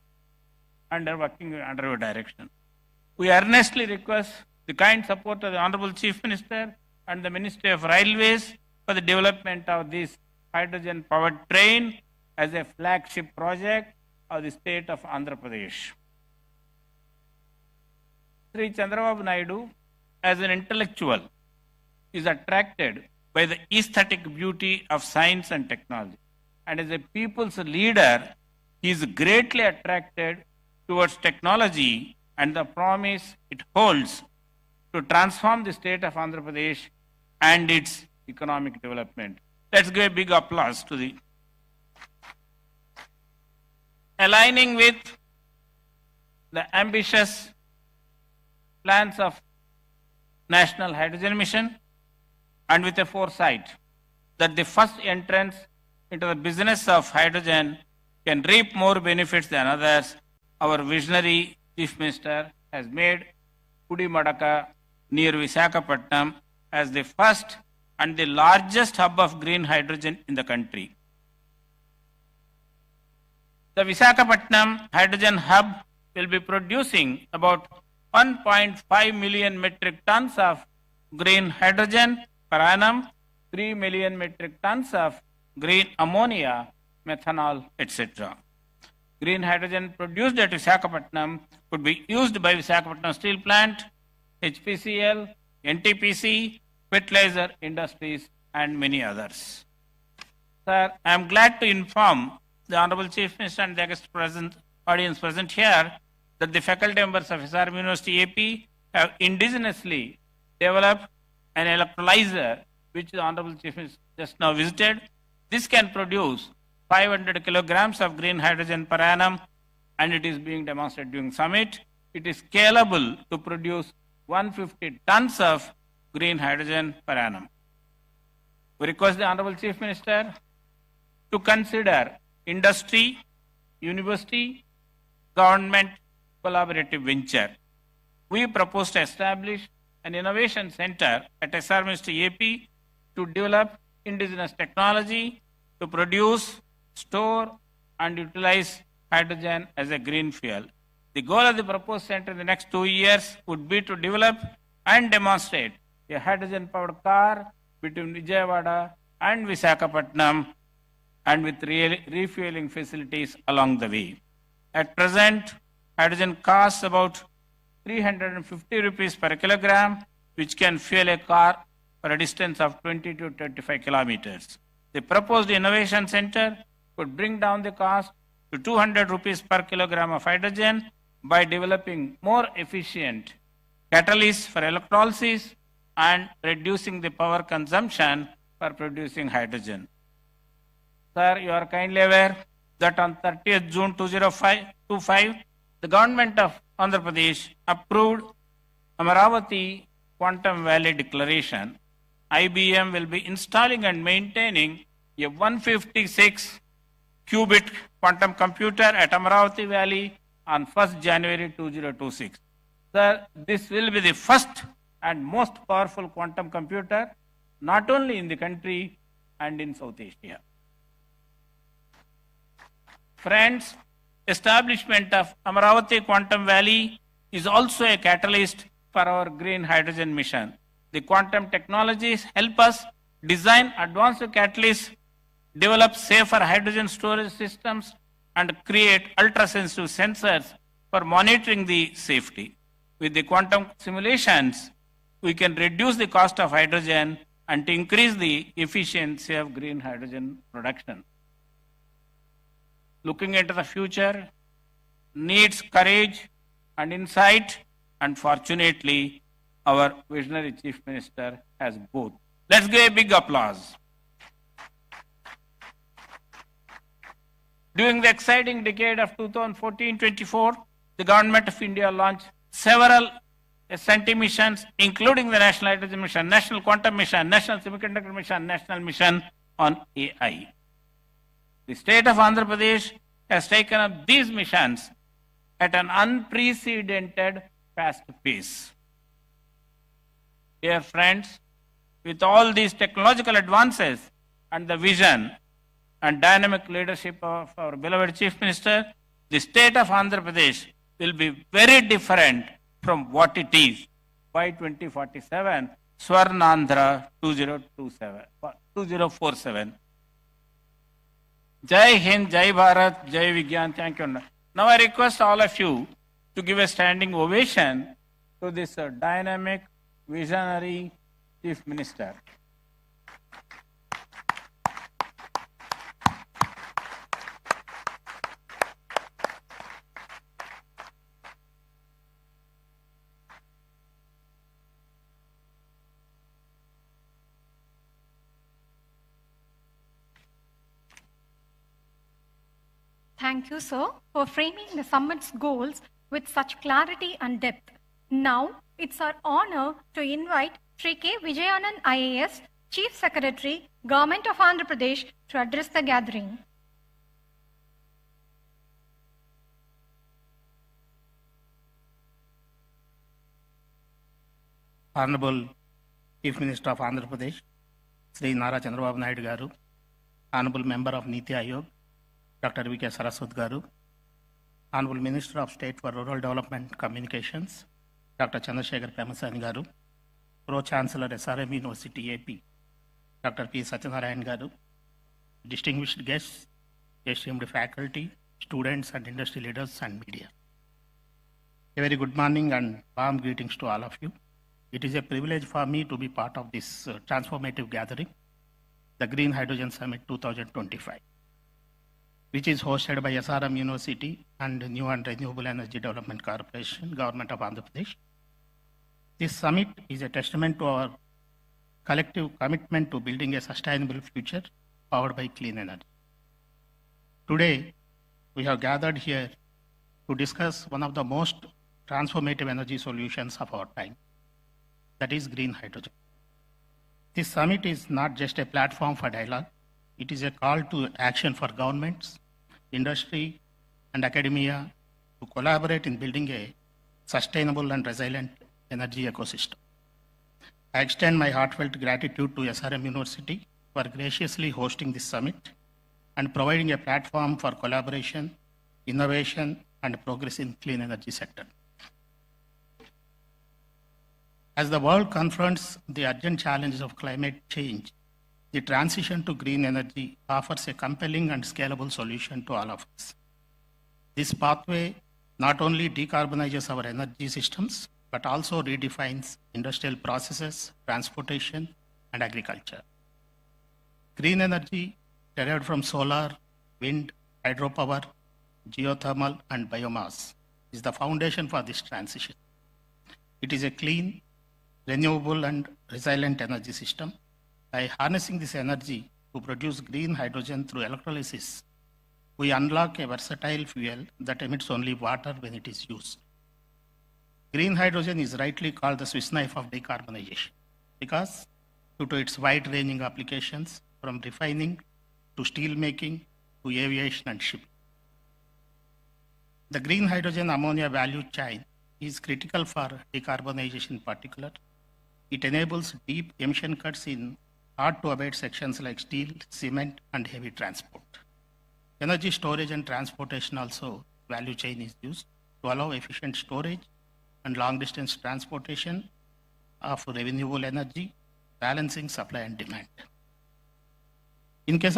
working under your direction. We earnestly request the kind support of the Honorable Chief Minister and the Ministry of Railways for the development of this hydrogen-powered train as a flagship project of the state of Andhra Pradesh. Sri Chandrababu Naidu, as an intellectual, is attracted by the aesthetic beauty of science and technology. And as a people's leader, he is greatly attracted towards technology and the promise it holds to transform the state of Andhra Pradesh and its economic development. Let's give a big applause to the aligning with the ambitious plans of National Hydrogen Mission and with a foresight that the first entrance into the business of hydrogen can reap more benefits than others, our visionary Chief Minister has made Pudimadaka near Visakhapatnam as the first and the largest hub of green hydrogen in the country. The Visakhapatnam Hydrogen Hub will be producing about 1.5 million metric tons of green hydrogen per annum, 3 million metric tons of green ammonia, methanol, etc. Green hydrogen produced at Visakhapatnam could be used by Visakhapatnam Steel Plant, HPCL, NTPC, fertilizer industries, and many others. Sir, I am glad to inform the Honorable Chief Minister and the audience present here that the faculty members of SRM University AP have indigenously developed an electrolyzer which the Honorable Chief Minister just now visited. This can produce 500 kilograms of green hydrogen per annum, and it is being demonstrated during summit. It is scalable to produce 150 tons of green hydrogen per annum. We request the Honorable Chief Minister to consider industry, university, government collaborative venture. We propose to establish an innovation center at SRM University AP to develop indigenous technology to produce, store, and utilize hydrogen as a green fuel. The goal of the proposed center in the next 2 years would be to develop and demonstrate a hydrogen-powered car between Vijayawada and Visakhapatnam and with refueling facilities along the way. At present, hydrogen costs about 350 rupees per kilogram, which can fuel a car for a distance of 20 to 25 kilometers. The proposed innovation center could bring down the cost to 200 rupees per kilogram of hydrogen by developing more efficient catalysts for electrolysis and reducing the power consumption for producing hydrogen. Sir, you are kindly aware that on 30th June 2025, the government of Andhra Pradesh approved Amaravati Quantum Valley Declaration. IBM will be installing and maintaining a 156 qubit quantum computer at Amaravati Valley on 1st January 2026. Sir, this will be the first and most powerful quantum computer not only in the country and in South Asia. Friends, establishment of Amaravati Quantum Valley is also a catalyst for our green hydrogen mission. The quantum technologies help us design advanced catalysts, develop safer hydrogen storage systems, and create ultra-sensitive sensors for monitoring the safety. With the quantum simulations, we can reduce the cost of hydrogen and to increase the efficiency of green hydrogen production. Looking into the future needs courage and insight, and fortunately, our visionary Chief Minister has both. Let's give a big applause. During the exciting decade of 2014-24, the Government of India launched several SNT missions, including the National Hydrogen Mission, National Quantum Mission, National Semiconductor Mission, National Mission on AI. The state of Andhra Pradesh has taken up these missions at an unprecedented fast pace. Dear friends, with all these technological advances and the vision and dynamic leadership of our beloved Chief Minister, the state of Andhra Pradesh will be very different from what it is by 2047, Swarnandhra 2047. Jai Hind, Jai Bharat, Jai Vigyan. Thank you. Now I request all of you to give a standing ovation to this dynamic, visionary Chief Minister.
Thank you, sir, for framing the summit's goals with such clarity and depth. Now, it's our honor to invite Sri K. Vijayanand IAS, Chief Secretary, Government of Andhra Pradesh, to address the gathering.
Honorable Chief Minister of Andhra Pradesh, Sri Nara Chandrababu Naidu Garu, Honorable Member of Niti Ayog, Dr. V.K. Saraswat Garu, Honorable Minister of State for Rural Development Communications, Dr. Chandrasekhar Pemasani Garu, Pro-Chancellor SRM University AP, Dr. P. Satyanarayan Garu, distinguished guests, esteemed faculty, students and industry leaders and media. A very good morning and warm greetings to all of you. It is a privilege for me to be part of this transformative gathering, the Green Hydrogen Summit 2025. Which is hosted by SRM University and New and Renewable Energy Development Corporation, Government of Andhra Pradesh. This summit is a testament to our collective commitment to building a sustainable future powered by clean energy. Today, we have gathered here to discuss one of the most transformative energy solutions of our time, that is green hydrogen. This summit is not just a platform for dialogue, it is a call to action for governments, industry, and academia to collaborate in building a sustainable and resilient energy ecosystem. I extend my heartfelt gratitude to SRM University for graciously hosting this summit and providing a platform for collaboration, innovation, and progress in clean energy sector. As the world confronts the urgent challenges of climate change, the transition to green energy offers a compelling and scalable solution to all of us. This pathway not only decarbonizes our energy systems, but also redefines industrial processes, transportation, and agriculture. Green energy derived from solar, wind, hydropower, geothermal, and biomass is the foundation for this transition. It is a clean, renewable, and resilient energy system. By harnessing this energy to produce green hydrogen through electrolysis, we unlock a versatile fuel that emits only water when it is used. Green hydrogen is rightly called the Swiss knife of decarbonization because due to its wide-ranging applications from refining to steel making to aviation and shipping. The green hydrogen ammonia value chain is critical for decarbonization in particular. It enables deep emission cuts in hard-to-abate sections like steel, cement, and heavy transport. Energy storage and transportation also value chain is used to allow efficient storage and long-distance transportation of renewable energy, balancing supply and demand. In case of